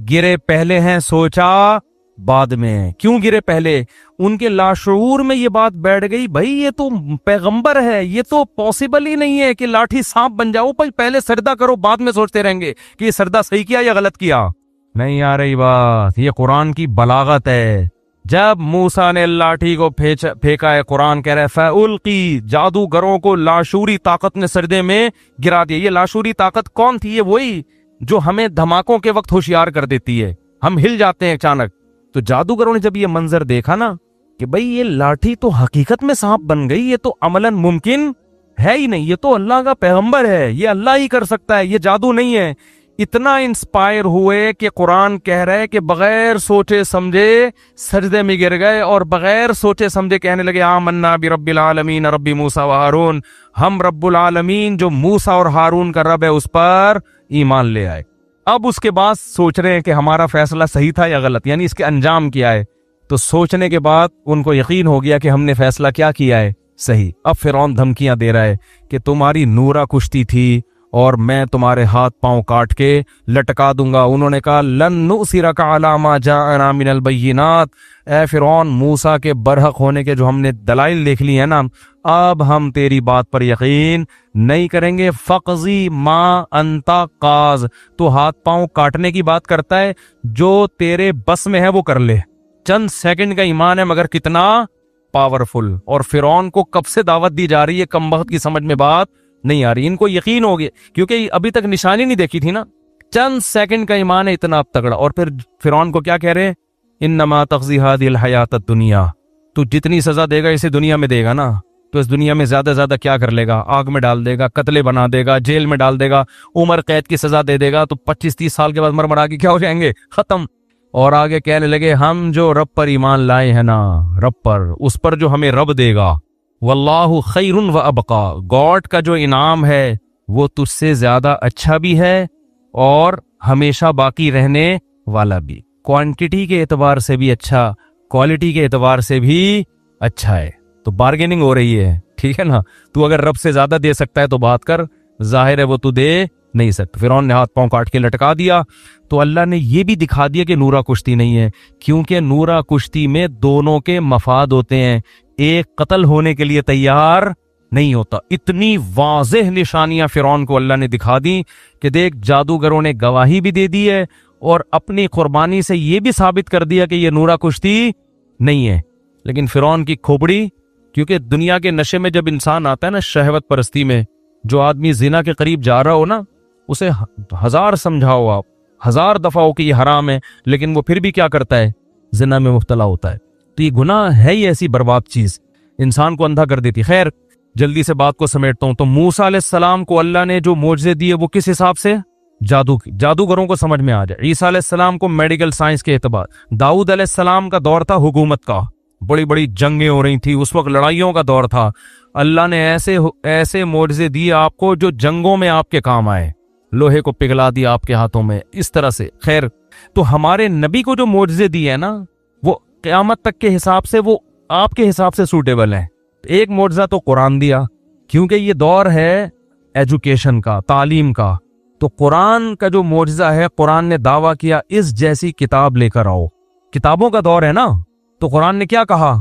گرے پہلے ہیں, سوچا بعد میں. کیوں گرے پہلے؟ ان کے لاشعور میں یہ بات بیٹھ گئی, بھائی یہ تو پیغمبر ہے, یہ تو پاسبل ہی نہیں ہے کہ لاٹھی سانپ بن جاؤ. پہلے سجدہ کرو, بعد میں سوچتے رہیں گے کہ یہ سجدہ صحیح کیا یا غلط کیا. نہیں آ رہی بات. یہ قرآن کی بلاغت ہے. جب موسیٰ نے لاٹھی کو پھینکا ہے, قرآن کہہ رہا ہے فَأُلْقِي, جادوگروں کو لاشعوری طاقت نے سجدے میں گرا دیا. یہ لاشعوری طاقت کون تھی؟ یہ وہی جو ہمیں دھماکوں کے وقت ہوشیار کر دیتی ہے, ہم ہل جاتے ہیں اچانک. تو جادوگروں نے جب یہ منظر دیکھا نا کہ بھئی یہ لاٹھی تو حقیقت میں سانپ بن گئی, یہ تو عملاً ممکن ہے ہی نہیں, یہ تو اللہ کا پیغمبر ہے, یہ اللہ ہی کر سکتا ہے, یہ جادو نہیں ہے. اتنا انسپائر ہوئے کہ قرآن کہہ رہے کہ بغیر سوچے سمجھے سجدے میں گر گئے, اور بغیر سوچے سمجھے کہنے لگے آمنا برب العالمین رب موسیٰ و ہارون, ہم رب العالمین جو موسیٰ اور ہارون کا رب ہے اس پر ایمان لے آئے. اب اس کے بعد سوچ رہے ہیں کہ ہمارا فیصلہ صحیح تھا یا غلط, یعنی اس کے انجام کیا ہے. تو سوچنے کے بعد ان کو یقین ہو گیا کہ ہم نے فیصلہ کیا کیا ہے, صحیح. اب فرعون دھمکیاں دے رہا ہے کہ تمہاری نورا کشتی تھی اور میں تمہارے ہاتھ پاؤں کاٹ کے لٹکا دوں گا. انہوں نے کہا لن نؤثرک علی ما جاءنا من البینات, اے فرعون موسیٰ کے برحق ہونے کے جو ہم نے دلائل دیکھ لی ہیں نا, اب ہم تیری بات پر یقین نہیں کریں گے. فقضی ما انت قاض, تو ہاتھ پاؤں کاٹنے کی بات کرتا ہے, جو تیرے بس میں ہے وہ کر لے. چند سیکنڈ کا ایمان ہے مگر کتنا پاورفل. اور فرعون کو کب سے دعوت دی جا رہی ہے, کم وقت کی سمجھ میں بات نہیں آ رہی. ان کو یقین ہو گیا کیونکہ ابھی تک نشانی نہیں دیکھی تھی نا, چند سیکنڈ کا ایمان ہے اتنا تگڑا. اور پھر فرعون کو کیا کہہ رہے, انما تقضی هذه الحیات الدنیا, تو جتنی سزا دے گا اسے دنیا میں دے گا نا, تو اس دنیا میں زیادہ زیادہ کیا کر لے گا, آگ میں ڈال دے گا, قتلے بنا دے گا, جیل میں ڈال دے گا, عمر قید کی سزا دے دے گا, تو 25-30 سال کے بعد مرمرا کے کیا ہو جائیں گے, ختم. اور آگے کہنے لگے ہم جو رب پر ایمان لائے ہیں نا, رب پر, اس پر جو ہمیں رب دے گا, واللہ خیر و ابقا, گاڈ کا جو انعام ہے وہ تجھ سے زیادہ اچھا بھی ہے اور ہمیشہ باقی رہنے والا بھی. کوانٹٹی کے اعتبار سے بھی اچھا, کوالٹی کے اعتبار سے بھی اچھا ہے. تو بارگیننگ ہو رہی ہے, ٹھیک ہے نا. تو اگر رب سے زیادہ دے سکتا ہے تو بات کر, ظاہر ہے وہ تو دے نہیں سکتا. فرعون نے ہاتھ پاؤں کاٹ کے لٹکا دیا. تو اللہ نے یہ بھی دکھا دیا کہ نورا کشتی نہیں ہے, کیونکہ نورا کشتی میں دونوں کے مفاد ہوتے ہیں, ایک قتل ہونے کے لیے تیار نہیں ہوتا. اتنی واضح نشانیاں فرعون کو اللہ نے دکھا دی کہ دیکھ جادوگروں نے گواہی بھی دے دی ہے اور اپنی قربانی سے یہ بھی ثابت کر دیا کہ یہ نورا کشتی نہیں ہے. لیکن فرعون کی کھوپڑی, کیونکہ دنیا کے نشے میں جب انسان آتا ہے نا, شہوت پرستی میں, جو آدمی زنا کے قریب جا رہا ہو نا, اسے 1000 سمجھاؤ آپ, 1000 دفعہ ہو کہ یہ حرام ہے, لیکن وہ پھر بھی کیا کرتا ہے, زنا میں مبتلا ہوتا ہے. تو یہ گناہ ہے ہی ایسی برباد چیز, انسان کو اندھا کر دیتی. خیر جلدی سے بات کو سمیٹتا ہوں. تو موسیٰ علیہ السلام کو اللہ نے جو معجزے دیے وہ کس حساب سے, جادوگروں کو سمجھ میں آ جائے. عیسیٰ علیہ السلام کو میڈیکل سائنس کے اعتبار. داؤد علیہ السلام کا دور تھا حکومت کا, بڑی بڑی جنگیں ہو رہی تھی اس وقت, لڑائیوں کا دور تھا. اللہ نے ایسے معجزے دیے آپ کو جو جنگوں میں آپ کے کام آئے, لوہے کو پگھلا دیا آپ کے ہاتھوں میں, اس طرح سے. خیر تو ہمارے نبی کو جو معجزے دیے ہیں نا, وہ قیامت تک کے حساب سے وہ آپ کے حساب سے سوٹیبل ہیں. ایک معجزہ تو قرآن دیا, کیونکہ یہ دور ہے ایجوکیشن کا, تعلیم کا. تو قرآن کا جو معجزہ ہے، قرآن نے دعویٰ کیا اس جیسی کتاب لے کر آؤ. کتابوں کا دور ہے نا، تو قرآن نے کیا کہا؟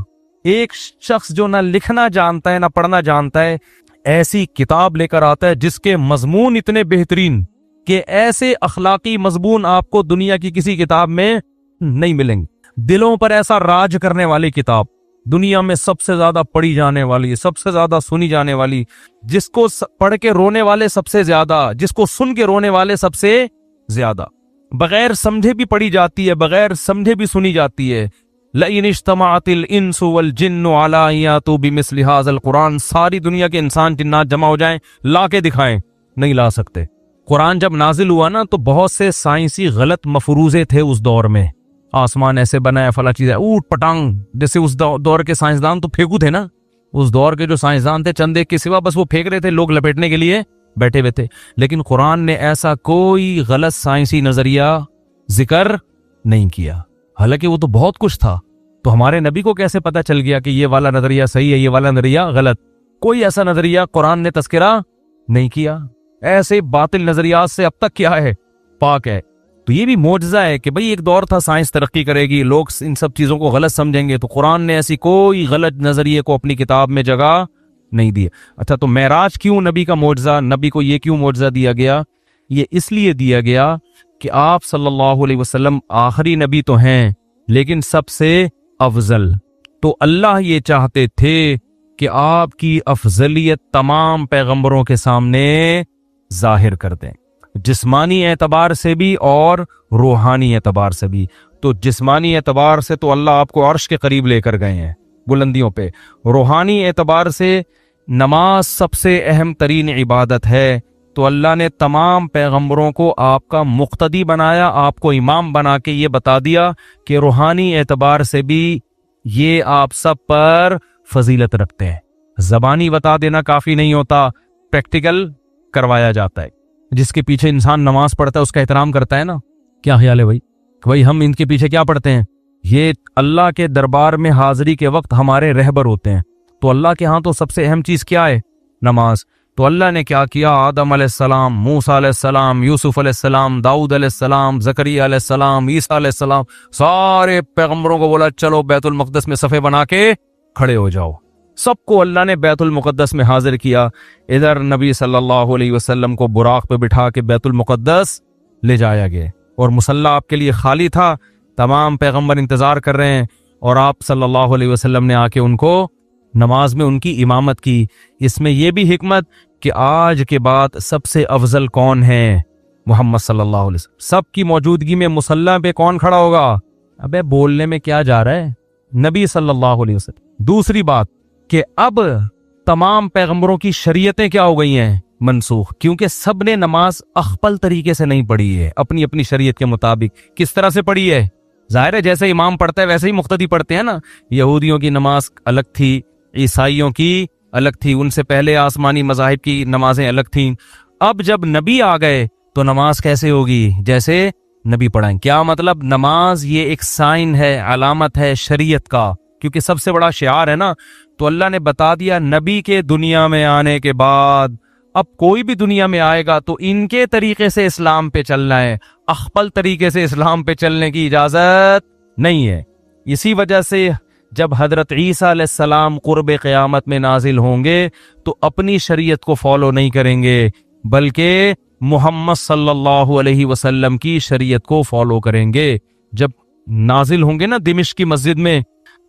ایک شخص جو نہ لکھنا جانتا ہے نہ پڑھنا جانتا ہے، ایسی کتاب لے کر آتا ہے جس کے مضمون اتنے بہترین کہ ایسے اخلاقی مضمون آپ کو دنیا کی کسی کتاب میں نہیں ملیں گے. دلوں پر ایسا راج کرنے والی کتاب، دنیا میں سب سے زیادہ پڑھی جانے والی، سب سے زیادہ سنی جانے والی، جس کو پڑھ کے رونے والے سب سے زیادہ، جس کو سن کے رونے والے سب سے زیادہ، بغیر سمجھے بھی پڑھی جاتی ہے، بغیر سمجھے بھی سنی جاتی ہے. لَإِنِ اجْتَمَعَتِ الْإِنسُ وَالْجِنُّ عَلَىٰ أَن يَأْتُوا بِمِثْلِ هَٰذَا الْقُرْآنِ، ساری دنیا کے انسان جنات جمع ہو جائیں، لا کے دکھائیں، نہیں لا سکتے. قرآن جب نازل ہوا نا تو بہت سے سائنسی غلط مفروضے تھے اس دور میں. آسمان ایسے بنا ہے، فلاں چیز ہے، اوٹ پٹانگ، جیسے اس دور کے سائنسدان تو پھینکو تھے نا. اس دور کے جو سائنسدان تھے چند ایک کے سوا بس وہ پھینک رہے تھے، لوگ لپیٹنے کے لیے بیٹھے ہوئے تھے. لیکن قرآن نے ایسا کوئی غلط سائنسی نظریہ ذکر نہیں کیا، حالانکہ وہ تو بہت کچھ تھا. تو ہمارے نبی کو کیسے پتا چل گیا کہ یہ والا نظریہ صحیح ہے، یہ والا نظریہ غلط؟ کوئی ایسا نظریہ قرآن نے تذکرہ نہیں کیا. ایسے باطل نظریات سے اب تک کیا ہے؟ پاک ہے. تو یہ بھی معجزہ ہے کہ بھئی ایک دور تھا سائنس ترقی کرے گی، لوگ ان سب چیزوں کو غلط سمجھیں گے، تو قرآن نے ایسی کوئی غلط نظریے کو اپنی کتاب میں جگہ نہیں دی. اچھا، تو معراج کیوں نبی کا معجزہ؟ نبی کو یہ کیوں معجزہ دیا گیا؟ یہ اس لیے دیا گیا کہ آپ صلی اللہ علیہ وسلم آخری نبی تو ہیں لیکن سب سے افضل. تو اللہ یہ چاہتے تھے کہ آپ کی افضلیت تمام پیغمبروں کے سامنے ظاہر کر دیں، جسمانی اعتبار سے بھی اور روحانی اعتبار سے بھی. تو جسمانی اعتبار سے تو اللہ آپ کو عرش کے قریب لے کر گئے ہیں بلندیوں پہ. روحانی اعتبار سے نماز سب سے اہم ترین عبادت ہے، تو اللہ نے تمام پیغمبروں کو آپ کا مقتدی بنایا، آپ کو امام بنا کے یہ بتا دیا کہ روحانی اعتبار سے بھی یہ آپ سب پر فضیلت رکھتے ہیں. زبانی بتا دینا کافی نہیں ہوتا، پریکٹیکل کروایا جاتا ہے. جس کے پیچھے انسان نماز پڑھتا ہے اس کا احترام کرتا ہے نا. کیا خیال ہے بھائی ہم ان کے پیچھے کیا پڑھتے ہیں؟ یہ اللہ کے دربار میں حاضری کے وقت ہمارے رہبر ہوتے ہیں. تو اللہ کے ہاں تو سب سے اہم چیز کیا ہے؟ نماز. تو اللہ نے کیا کیا؟ آدم علیہ السلام، موسیٰ علیہ السلام، یوسف علیہ السلام، داؤد علیہ السلام، زکریا علیہ السلام، عیسیٰ علیہ السلام، سارے پیغمبروں کو بولا چلو بیت المقدس میں صفے بنا کے کھڑے ہو جاؤ. سب کو اللہ نے بیت المقدس میں حاضر کیا. ادھر نبی صلی اللہ علیہ وسلم کو براق پہ بٹھا کے بیت المقدس لے جایا گیا، اور مصلی آپ کے لیے خالی تھا. تمام پیغمبر انتظار کر رہے ہیں، اور آپ صلی اللہ علیہ وسلم نے آ کے ان کو نماز میں ان کی امامت کی. اس میں یہ بھی حکمت کہ آج کے بعد سب سے افضل کون ہے؟ محمد صلی اللہ علیہ وسلم. سب کی موجودگی میں مصلی پہ کون کھڑا ہوگا؟ ابے بولنے میں کیا جا رہا ہے؟ نبی صلی اللہ علیہ وسلم. دوسری بات کہ اب تمام پیغمبروں کی شریعتیں کیا ہو گئی ہیں؟ منسوخ. کیونکہ سب نے نماز اخپل طریقے سے نہیں پڑھی ہے، اپنی اپنی شریعت کے مطابق. کس طرح سے پڑھی ہے؟ ظاہر ہے جیسے امام پڑھتا ہے ویسے ہی مقتدی پڑھتے ہیں نا. یہودیوں کی نماز الگ تھی، عیسائیوں کی الگ تھی، ان سے پہلے آسمانی مذاہب کی نمازیں الگ تھیں. اب جب نبی آ گئے تو نماز کیسے ہوگی؟ جیسے نبی پڑھائیں. کیا مطلب؟ نماز یہ ایک سائن ہے، علامت ہے شریعت کا، کیونکہ سب سے بڑا شعار ہے نا. تو اللہ نے بتا دیا نبی کے دنیا میں آنے کے بعد اب کوئی بھی دنیا میں آئے گا تو ان کے طریقے سے اسلام پہ چلنا ہے، اخپل طریقے سے اسلام پہ چلنے کی اجازت نہیں ہے. اسی وجہ سے جب حضرت عیسیٰ علیہ السلام قرب قیامت میں نازل ہوں گے تو اپنی شریعت کو فالو نہیں کریں گے، بلکہ محمد صلی اللہ علیہ وسلم کی شریعت کو فالو کریں گے. جب نازل ہوں گے نا دمشق کی مسجد میں،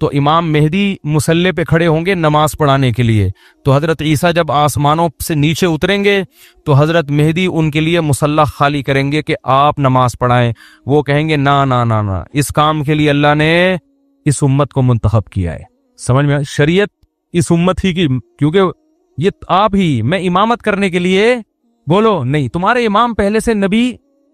تو امام مہدی مصلی پہ کھڑے ہوں گے نماز پڑھانے کے لیے. تو حضرت عیسیٰ جب آسمانوں سے نیچے اتریں گے تو حضرت مہدی ان کے لیے مصلی خالی کریں گے کہ آپ نماز پڑھائیں. وہ کہیں گے نا نا نا نا، اس کام کے لیے اللہ نے اس امت کو منتخب کیا ہے. سمجھ میں؟ شریعت اس امت ہی کی، کیونکہ یہ آپ ہی میں امامت کرنے کے لیے بولو نہیں. تمہارے امام پہلے سے نبی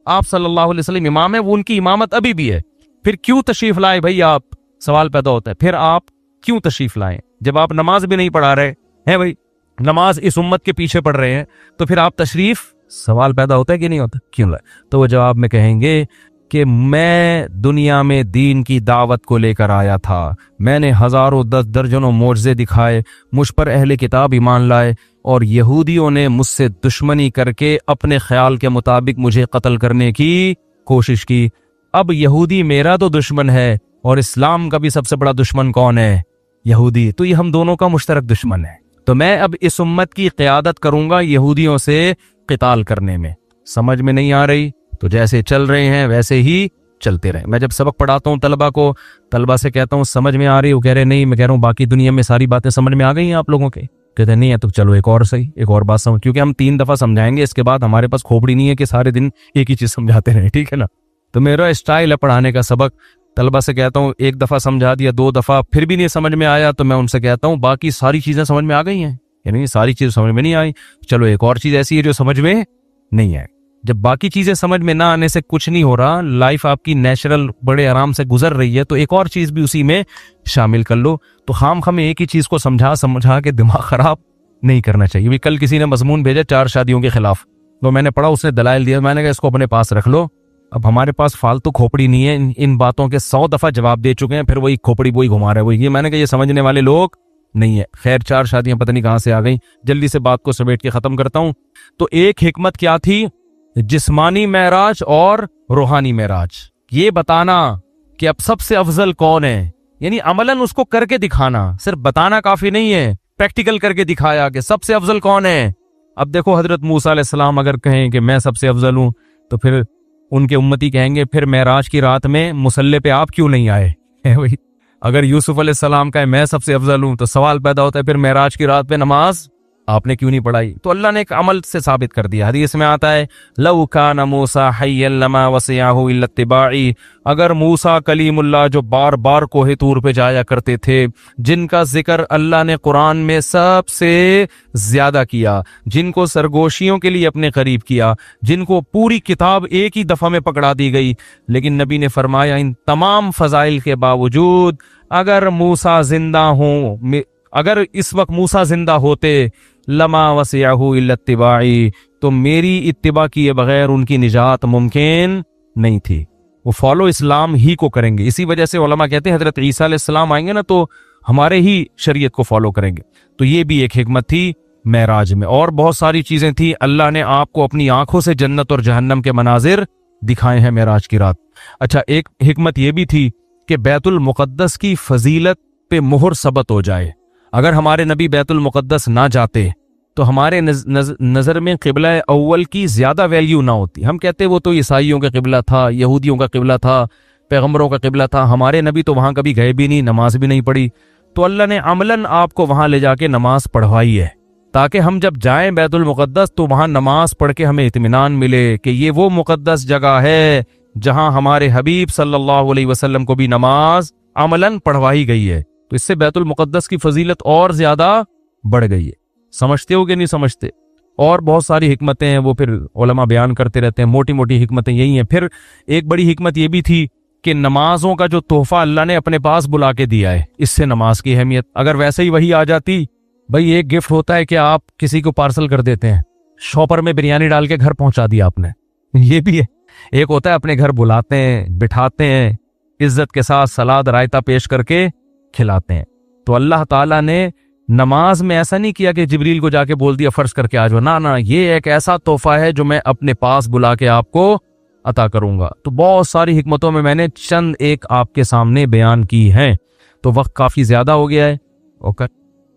آپ صلی اللہ علیہ وسلم امام ہے، وہ ان کی امامت ابھی بھی ہے. پھر کیوں تشریف لائے بھائی آپ؟ سوال پیدا ہوتا ہے پھر آپ کیوں تشریف لائیں جب آپ نماز بھی نہیں پڑھا رہے ہیں؟ بھائی نماز اس امت کے پیچھے پڑھ رہے ہیں تو پھر آپ تشریف، سوال پیدا ہوتا ہے کہ نہیں ہوتا؟ کیوں لائے؟ تو وہ جواب میں کہیں گے کہ میں دنیا میں دین کی دعوت کو لے کر آیا تھا، میں نے ہزاروں درجنوں معجزے دکھائے، مجھ پر اہل کتاب ایمان لائے، اور یہودیوں نے مجھ سے دشمنی کر کے اپنے خیال کے مطابق مجھے قتل کرنے کی کوشش کی۔ اب یہودی میرا تو دشمن ہے، اور اسلام کا بھی سب سے بڑا دشمن کون ہے؟ یہودی۔ تو یہ ہم دونوں کا مشترک دشمن ہے۔ تو میں اب اس امت کی قیادت کروں گا یہودیوں سے قتال کرنے میں۔ سمجھ میں نہیں آ رہی تو جیسے چل رہے ہیں ویسے ہی چلتے رہیں۔ میں جب سبق پڑھاتا ہوں طلبہ کو، طلبہ سے کہتا ہوں سمجھ میں آ رہی، وہ کہہ رہے نہیں، میں کہہ رہا ہوں باقی دنیا میں ساری باتیں سمجھ میں آ گئی ہیں آپ لوگوں کے؟ کہتے نہیں ہے تو چلو ایک اور صحیح، ایک اور بات سمجھ، کیونکہ ہم 3 دفعہ سمجھائیں گے، اس کے بعد ہمارے پاس کھوپڑی نہیں ہے کہ سارے دن ایک ہی چیز سمجھاتے رہیں، ٹھیک ہے نا؟ تو میرا اسٹائل ہے پڑھانے کا، سبق طلبہ سے کہتا ہوں 1 دفعہ سمجھا دیا، 2 دفعہ پھر بھی نہیں سمجھ میں آیا، تو میں ان سے کہتا ہوں باقی ساری چیزیں سمجھ میں آ گئی ہیں؟ یعنی ساری چیز سمجھ میں نہیں آئی، چلو ایک اور چیز ایسی ہے جو سمجھ میں نہیں ہے۔ جب باقی چیزیں سمجھ میں نہ آنے سے کچھ نہیں ہو رہا، لائف آپ کی نیچرل بڑے آرام سے گزر رہی ہے، تو ایک اور چیز بھی اسی میں شامل کر لو۔ تو خام خام ایک ہی چیز کو سمجھا کے دماغ خراب نہیں کرنا چاہیے۔ بھی کل کسی نے مضمون بھیجا 4 شادیوں کے خلاف، تو میں نے پڑھا، اس نے دلائل دیا، میں نے کہا اس کو اپنے پاس رکھ لو، اب ہمارے پاس فالتو کھوپڑی نہیں ہے، ان باتوں کے 100 دفعہ جواب دے چکے ہیں، پھر وہی کھوپڑی وہی گھما رہا ہے وہی۔ یہ میں نے کہا یہ سمجھنے والے لوگ نہیں ہے۔ خیر 4 شادیاں پتہ نہیں کہاں سے آ گئیں، جلدی سے بات کو سمیٹ کے ختم کرتا ہوں۔ تو ایک حکمت کیا تھی؟ جسمانی معراج اور روحانی معراج، یہ بتانا کہ اب سب سے افضل کون ہے، یعنی عملاً اس کو کر کے دکھانا، صرف بتانا کافی نہیں ہے، پریکٹیکل کر کے دکھایا کہ سب سے افضل کون ہے۔ اب دیکھو حضرت موسیٰ علیہ السلام اگر کہیں کہ میں سب سے افضل ہوں، تو پھر ان کے امتی کہیں گے پھر معراج کی رات میں مصلی پہ آپ کیوں نہیں آئے؟ اگر یوسف علیہ السلام کہے میں سب سے افضل ہوں، تو سوال پیدا ہوتا ہے پھر معراج کی رات پہ نماز آپ نے کیوں نہیں پڑھائی؟ تو اللہ نے ایک عمل سے ثابت کر دیا۔ حدیث میں آتا ہے لو کان موسیٰ حیا لما وسعہ الا اتباعی، اگر موسیٰ کلیم اللہ جو بار بار کوہ طور پہ جایا کرتے تھے، جن کا ذکر اللہ نے قرآن میں سب سے زیادہ کیا، جن کو سرگوشیوں کے لیے اپنے قریب کیا، جن کو پوری کتاب ایک ہی دفعہ میں پکڑا دی گئی، لیکن نبی نے فرمایا ان تمام فضائل کے باوجود اگر موسیٰ زندہ ہوں، اگر اس وقت موسیٰ زندہ ہوتے، لما وسعہ الا اتباعی، تو میری اتباع کیے بغیر ان کی نجات ممکن نہیں تھی، وہ فالو اسلام ہی کو کریں گے۔ اسی وجہ سے علماء کہتے ہیں حضرت عیسیٰ علیہ السلام آئیں گے نا تو ہمارے ہی شریعت کو فالو کریں گے۔ تو یہ بھی ایک حکمت تھی معراج میں، اور بہت ساری چیزیں تھی۔ اللہ نے آپ کو اپنی آنکھوں سے جنت اور جہنم کے مناظر دکھائے ہیں معراج کی رات۔ اچھا، ایک حکمت یہ بھی تھی کہ بیت المقدس کی فضیلت پہ مہر ثبت ہو جائے۔ اگر ہمارے نبی بیت المقدس نہ جاتے تو ہمارے نظر میں قبلہ اول کی زیادہ ویلیو نہ ہوتی۔ ہم کہتے وہ تو عیسائیوں کا قبلہ تھا، یہودیوں کا قبلہ تھا، پیغمبروں کا قبلہ تھا، ہمارے نبی تو وہاں کبھی گئے بھی نہیں، نماز بھی نہیں پڑھی۔ تو اللہ نے عملاً آپ کو وہاں لے جا کے نماز پڑھوائی ہے، تاکہ ہم جب جائیں بیت المقدس تو وہاں نماز پڑھ کے ہمیں اطمینان ملے کہ یہ وہ مقدس جگہ ہے جہاں ہمارے حبیب صلی اللہ علیہ وسلم کو بھی نماز عملاً پڑھوائی گئی ہے۔ تو اس سے بیت المقدس کی فضیلت اور زیادہ بڑھ گئی ہے۔ سمجھتے ہو کہ نہیں سمجھتے؟ اور بہت ساری حکمتیں ہیں، وہ پھر علماء بیان کرتے رہتے ہیں، موٹی موٹی حکمتیں یہی ہیں۔ پھر ایک بڑی حکمت یہ بھی تھی کہ نمازوں کا جو تحفہ اللہ نے اپنے پاس بلا کے دیا ہے، اس سے نماز کی اہمیت، اگر ویسے ہی وہی آ جاتی، بھئی ایک گفٹ ہوتا ہے کہ آپ کسی کو پارسل کر دیتے ہیں، شاپر میں بریانی ڈال کے گھر پہنچا دیا آپ نے، یہ بھی ہے۔ ایک ہوتا ہے اپنے گھر بلاتے ہیں، بٹھاتے ہیں، عزت کے ساتھ سلاد رائتہ پیش کر کے کھلاتے ہیں۔ تو اللہ تعالیٰ نے نماز میں ایسا نہیں کیا کہ جبریل کو جا کے بول دیا فرض کر کے آ جاؤ، نہ، یہ ایک ایسا تحفہ ہے جو میں اپنے پاس بلا کے آپ کو عطا کروں گا۔ تو بہت ساری حکمتوں میں نے چند ایک آپ کے سامنے بیان کی ہیں۔ تو وقت کافی زیادہ ہو گیا ہے، اوکے۔